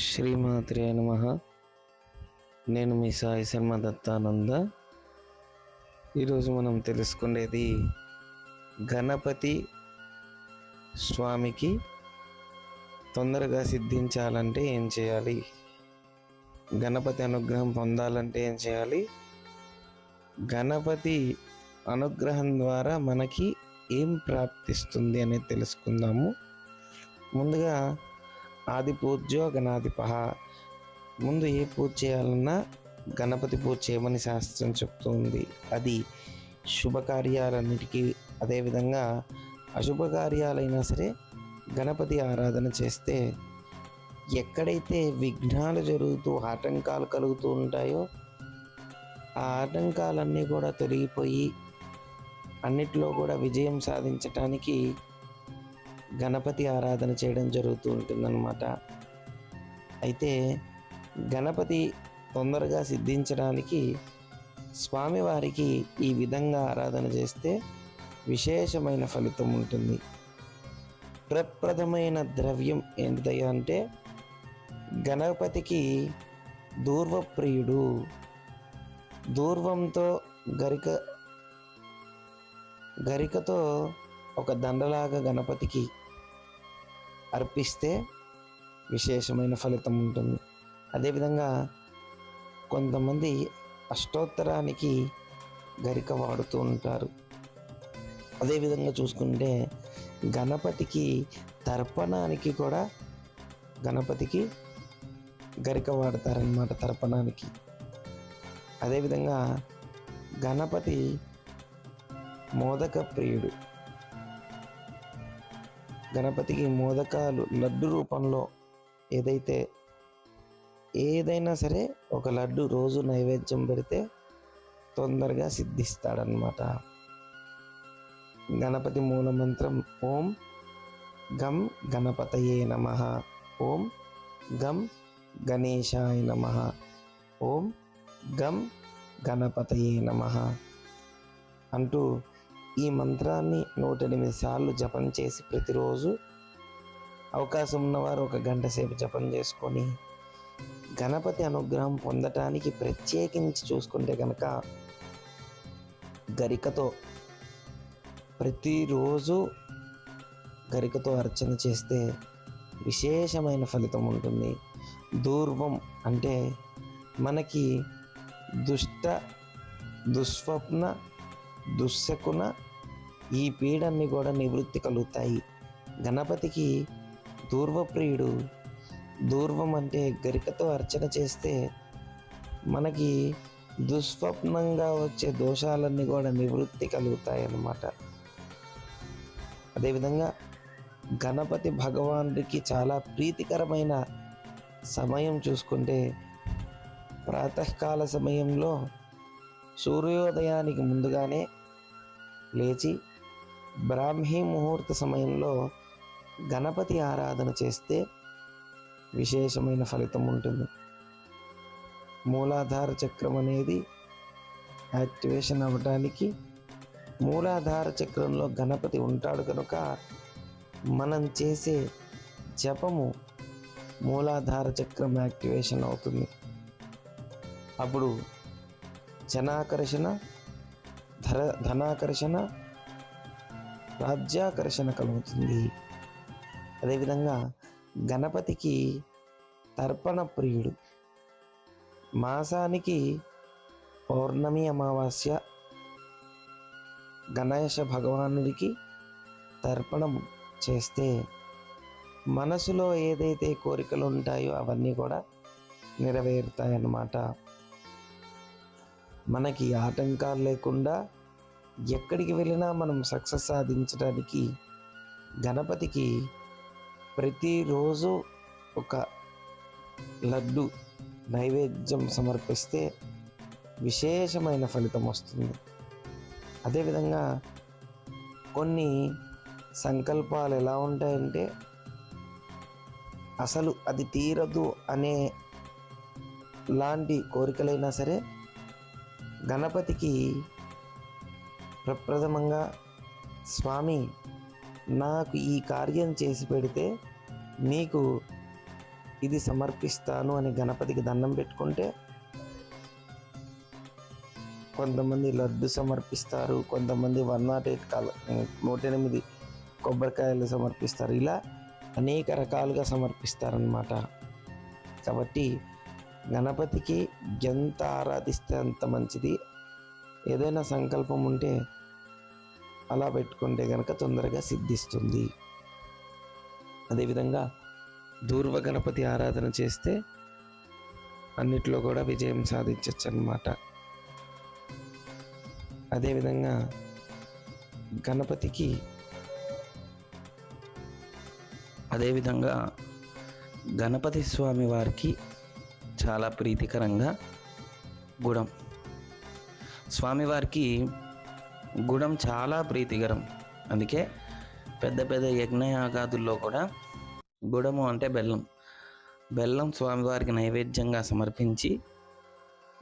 శ్రీమాత్రే నమః. నేను మీ సాయి శర్మ దత్తానంద. ఈరోజు మనం తెలుసుకునేది గణపతి స్వామికి తొందరగా సిద్ధించాలంటే ఏం చేయాలి, గణపతి అనుగ్రహం పొందాలంటే ఏం చేయాలి, గణపతి అనుగ్రహం ద్వారా మనకి ఏం ప్రాప్తిస్తుంది అనేది తెలుసుకుందాము. ముందుగా ఆది పూజ్యో గణాధిపః. ముందు ఏ పూజ చేయాలన్నా గణపతి పూజ చేయమని శాస్త్రం చెప్తుంది. అది శుభకార్యాలన్నిటికీ, అదేవిధంగా అశుభకార్యాలైనా సరే గణపతి ఆరాధన చేస్తే ఎక్కడైతే విఘ్నాలు జరుగుతూ ఆటంకాలు కలుగుతూ ఉంటాయో ఆ ఆటంకాలన్నీ కూడా తొలగిపోయి అన్నిటిలో కూడా విజయం సాధించటానికి గణపతి ఆరాధన చేయడం జరుగుతూ ఉంటుందన్నమాట. అయితే గణపతి తొందరగా సిద్ధించడానికి స్వామివారికి ఈ విధంగా ఆరాధన చేస్తే విశేషమైన ఫలితం ఉంటుంది. ప్రప్రథమైన ద్రవ్యం ఏంటిదయ్యా అంటే గణపతికి దూర్వప్రియుడు. దూర్వంతో గరికతో ఒక దండలాగా గణపతికి అర్పిస్తే విశేషమైన ఫలితం ఉంటుంది. అదేవిధంగా కొంతమంది అష్టోత్తరానికి గరిక వాడుతూ ఉంటారు. అదేవిధంగా చూసుకుంటే గణపతికి తర్పణానికి కూడా గణపతికి గరిక వాడతారనమాట, తర్పణానికి. అదేవిధంగా గణపతి మోదక ప్రియుడు. గణపతికి మోదకాలు లడ్డు రూపంలో ఏదైనా సరే ఒక లడ్డు రోజు నైవేద్యం పెడితే తొందరగా సిద్ధిస్తాడనమాట. గణపతి మూల మంత్రం ఓం గం గణపతయే నమః, ఓం గం గణేశాయ నమః, ఓం గం గణపతయే నమః అంటూ ఈ మంత్రాన్ని 108 సార్లు జపం చేసి ప్రతిరోజు అవకాశం ఉన్నవారు 1 గంట సేపు జపం చేసుకొని గణపతి అనుగ్రహం పొందటానికి ప్రత్యేకించి చూసుకుంటే కనుక గరికతో ప్రతిరోజు గరికతో అర్చన చేస్తే విశేషమైన ఫలితం ఉంటుంది. దూర్వం అంటే మనకి దుస్వప్న దుశ్శకున ఈ పీడన్ని కూడా నివృత్తి కలుగుతాయి. గణపతికి దూర్వప్రియుడు. దూర్వం అంటే గరికతో అర్చన చేస్తే మనకి దుస్వప్నంగా వచ్చే దోషాలన్నీ కూడా నివృత్తి కలుగుతాయి అన్నమాట. అదేవిధంగా గణపతి భగవానుడికి చాలా ప్రీతికరమైన సమయం చూసుకుంటే ప్రాతకాల సమయంలో సూర్యోదయానికి ముందుగానే లేచి బ్రాహ్మీ ముహూర్త సమయంలో గణపతి ఆరాధన చేస్తే విశేషమైన ఫలితం ఉంటుంది. మూలాధార చక్రం అనేది యాక్టివేషన్ అవ్వడానికి మూలాధార చక్రంలో గణపతి ఉంటాడు కనుక మనం చేసే జపము మూలాధార చక్రం యాక్టివేషన్ అవుతుంది. అప్పుడు జనాకర్షణ, ధనాకర్షణ, రాజ్యాకర్షణ కలుగుతుంది. అదేవిధంగా గణపతికి తర్పణ ప్రియుడు. మాసానికి పౌర్ణమి అమావాస్య గణేశ భగవానుడికి తర్పణం చేస్తే మనసులో ఏదైతే కోరికలు ఉంటాయో అవన్నీ కూడా నెరవేరుతాయన్నమాట. మనకి ఆటంకాలు లేకుండా ఎక్కడికి వెళ్ళినా మనం సక్సెస్ సాధించడానికి గణపతికి ప్రతిరోజు ఒక లడ్డు నైవేద్యం సమర్పిస్తే విశేషమైన ఫలితం వస్తుంది. అదేవిధంగా కొన్ని సంకల్పాలు ఎలా ఉంటాయంటే అసలు అది తీరదు అనే లాంటి కోరికలైనా సరే గణపతికి ప్రప్రథమంగా స్వామి నాకు ఈ కార్యం చేసి పెడితే నీకు ఇది సమర్పిస్తాను అని గణపతికి దండం పెట్టుకుంటే కొంతమంది లడ్డు సమర్పిస్తారు, కొంతమంది 108 కొబ్బరికాయలు సమర్పిస్తారు. ఇలా అనేక రకాలుగా సమర్పిస్తారన్నమాట. కాబట్టి గణపతికి ఎంత ఆరాధిస్తే అంత మంచిది. ఏదైనా సంకల్పం ఉంటే అలా పెట్టుకుంటే కనుక తొందరగా సిద్ధిస్తుంది. అదేవిధంగా దూర్వ గణపతి ఆరాధన చేస్తే అన్నిట్లో కూడా విజయం సాధించవచ్చు అన్నమాట. అదేవిధంగా గణపతి స్వామి వారికి చాలా ప్రీతికరంగా గుడం. స్వామివారికి గుడం చాలా ప్రీతికరం. అందుకే పెద్ద పెద్ద యజ్ఞయాగాదుల్లో కూడా గుడము అంటే బెల్లం స్వామివారికి నైవేద్యంగా సమర్పించి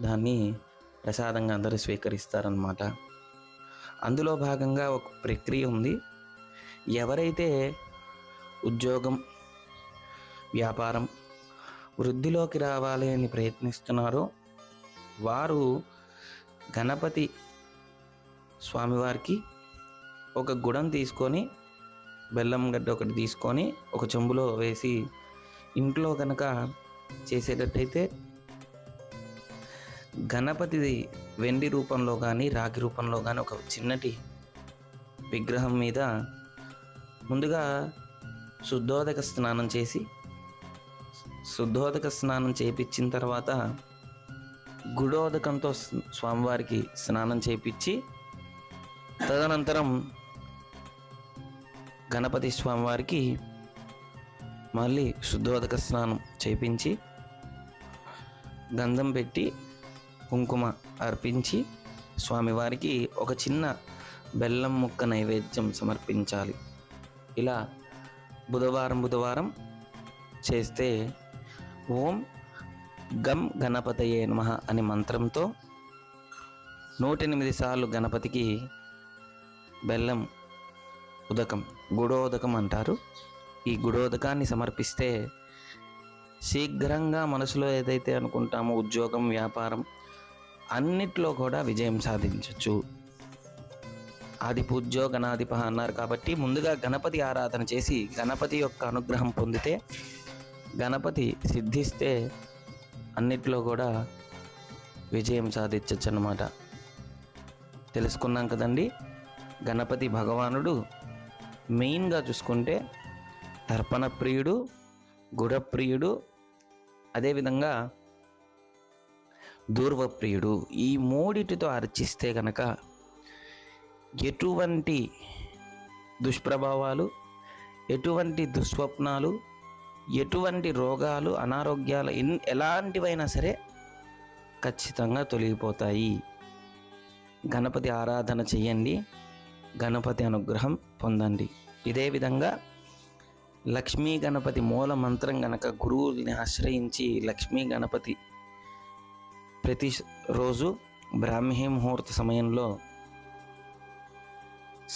దాన్ని ప్రసాదంగా అందరూ స్వీకరిస్తారన్నమాట. అందులో భాగంగా ఒక ప్రక్రియ ఉంది. ఎవరైతే ఉద్యోగం, వ్యాపారం, వృద్ధిలోకి రావాలి అని ప్రయత్నిస్తున్నారో వారు గణపతి స్వామివారికి ఒక గుడం తీసుకొని, బెల్లం గడ్డ ఒకటి తీసుకొని ఒక చెంబులో వేసి ఇంట్లో కనుక చేసేటట్టయితే గణపతిది వెండి రూపంలో కానీ రాగి రూపంలో కానీ ఒక చిన్నటి విగ్రహం మీద ముందుగా శుద్ధోదక స్నానం చేయించిన తర్వాత గుడోదకంతో స్వామివారికి స్నానం చేయించి తదనంతరం గణపతి స్వామివారికి మళ్ళీ శుద్ధోదక స్నానం చేయించి గంధం పెట్టి కుంకుమ అర్పించి స్వామివారికి ఒక చిన్న బెల్లం ముక్క నైవేద్యం సమర్పించాలి. ఇలా బుధవారం చేస్తే ఓం గం గణపతయే నమః అనే మంత్రంతో 108 సార్లు గణపతికి బెల్లం ఉదకం, గుడోదకం అంటారు. ఈ గుడోదకాన్ని సమర్పిస్తే శీఘ్రంగా మనసులో ఏదైతే అనుకుంటామో ఉద్యోగం, వ్యాపారం అన్నిట్లో కూడా విజయం సాధించవచ్చు. ఆది పూజ్యో గణాధిపః అన్నారు కాబట్టి ముందుగా గణపతి ఆరాధన చేసి గణపతి యొక్క అనుగ్రహం పొందితే, గణపతి సిద్ధిస్తే అన్నిట్లో కూడా విజయం సాధించవచ్చు అన్నమాట. తెలుసుకున్నాం కదండి. గణపతి భగవానుడు మెయిన్గా చూసుకుంటే తర్పణ ప్రియుడు, గుడప్రియుడు, అదేవిధంగా దూర్వప్రియుడు. ఈ మూడిటితో అర్చిస్తే కనుక ఎటువంటి దుష్ప్రభావాలు, ఎటువంటి దుస్వప్నాలు, ఎటువంటి రోగాలు, అనారోగ్యాలు ఎలాంటివైనా సరే ఖచ్చితంగా తొలగిపోతాయి. గణపతి ఆరాధన చెయ్యండి, గణపతి అనుగ్రహం పొందండి. ఇదే విధంగా లక్ష్మీ గణపతి మూల మంత్రం గనక గురువుని ఆశ్రయించి లక్ష్మీ గణపతి ప్రతిరోజు బ్రాహ్మీ ముహూర్త సమయంలో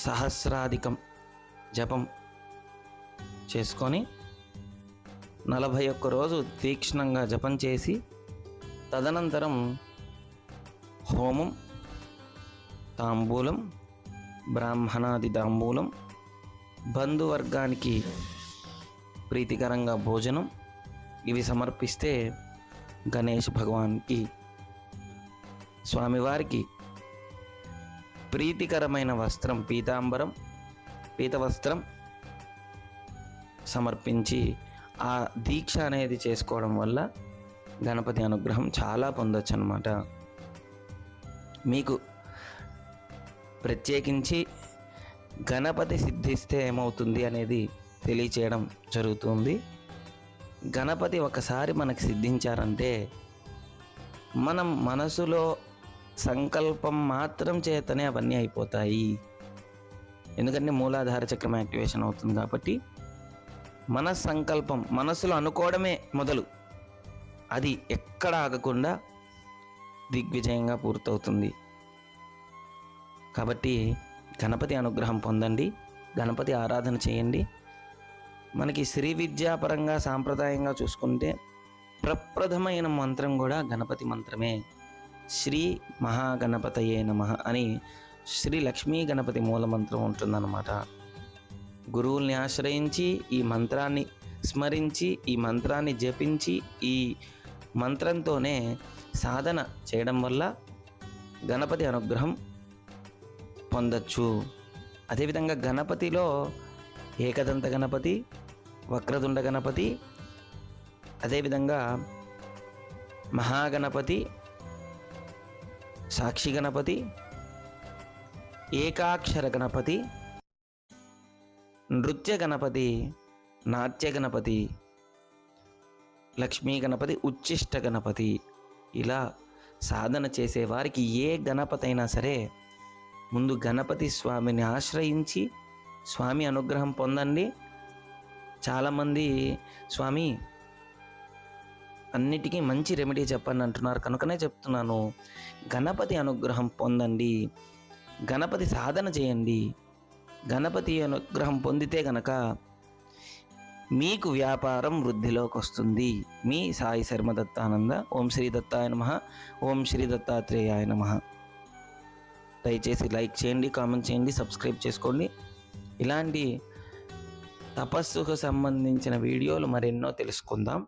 సహస్రాధికం జపం చేసుకొని 41 రోజు తీక్ష్ణంగా జపం చేసి తదనంతరం హోమం, తాంబూలం, బ్రాహ్మణాది తాంబూలం, బంధువర్గానికి ప్రీతికరంగా భోజనం ఇవి సమర్పిస్తే గణేష్ భగవాన్కి, స్వామివారికి ప్రీతికరమైన వస్త్రం పీతవస్త్రం సమర్పించి ఆ దీక్ష అనేది చేసుకోవడం వల్ల గణపతి అనుగ్రహం చాలా పొందొచ్చు అన్నమాట. మీకు ప్రత్యేకించి గణపతి సిద్ధిస్తే ఏమవుతుంది అనేది తెలియచేయడం జరుగుతుంది. గణపతి ఒకసారి మనకు సిద్ధించారంటే మనం మనసులో సంకల్పం మాత్రం చేతనే అవన్నీ అయిపోతాయి. ఎందుకంటే మూలాధార చక్రం యాక్టివేషన్ అవుతుంది కాబట్టి మన సంకల్పం మనసులో అనుకోవడమే మొదలు, అది ఎక్కడ ఆగకుండా దిగ్విజయంగా పూర్తవుతుంది. కాబట్టి గణపతి అనుగ్రహం పొందండి, గణపతి ఆరాధన చేయండి. మనకి శ్రీ విద్యాపరంగా సాంప్రదాయంగా చూసుకుంటే ప్రప్రథమైన మంత్రం కూడా గణపతి మంత్రమే. శ్రీ మహాగణపతయే నమః అని శ్రీ లక్ష్మీ గణపతి మూల మంత్రం ఉంటుందన్నమాట. గురువుల్ని ఆశ్రయించి ఈ మంత్రాన్ని స్మరించి ఈ మంత్రాన్ని జపించి ఈ మంత్రంతోనే సాధన చేయడం వల్ల గణపతి అనుగ్రహం పొందొచ్చు. అదేవిధంగా గణపతిలో ఏకదంత గణపతి, వక్రతుండ గణపతి, అదేవిధంగా మహాగణపతి, సాక్షి గణపతి, ఏకాక్షర గణపతి, నృత్య గణపతి, నాట్య గణపతి, లక్ష్మీ గణపతి, ఉచ్చిష్ట గణపతి, ఇలా సాధన చేసేవారికి ఏ గణపతి అయినా సరే ముందు గణపతి స్వామిని ఆశ్రయించి స్వామి అనుగ్రహం పొందండి. చాలామంది స్వామి అన్నిటికీ మంచి రెమెడీ చెప్పండి అంటున్నారు, కనుకనే చెప్తున్నాను. గణపతి అనుగ్రహం పొందండి, గణపతి సాధన చేయండి. గణపతి అనుగ్రహం పొందితే గనక మీకు వ్యాపారం వృద్ధిలోకి వస్తుంది. మీ సాయి శర్మ దత్తానంద. ఓం శ్రీ దత్తాయ నమః. ఓం శ్రీ దత్తాత్రేయాయ నమః. దయచేసి లైక్ చేయండి, కామెంట్ చేయండి, సబ్స్క్రైబ్ చేసుకోండి. ఇలాంటి తపస్సుకు సంబంధించిన వీడియోలు మరెన్నో తెలుసుకుందాం.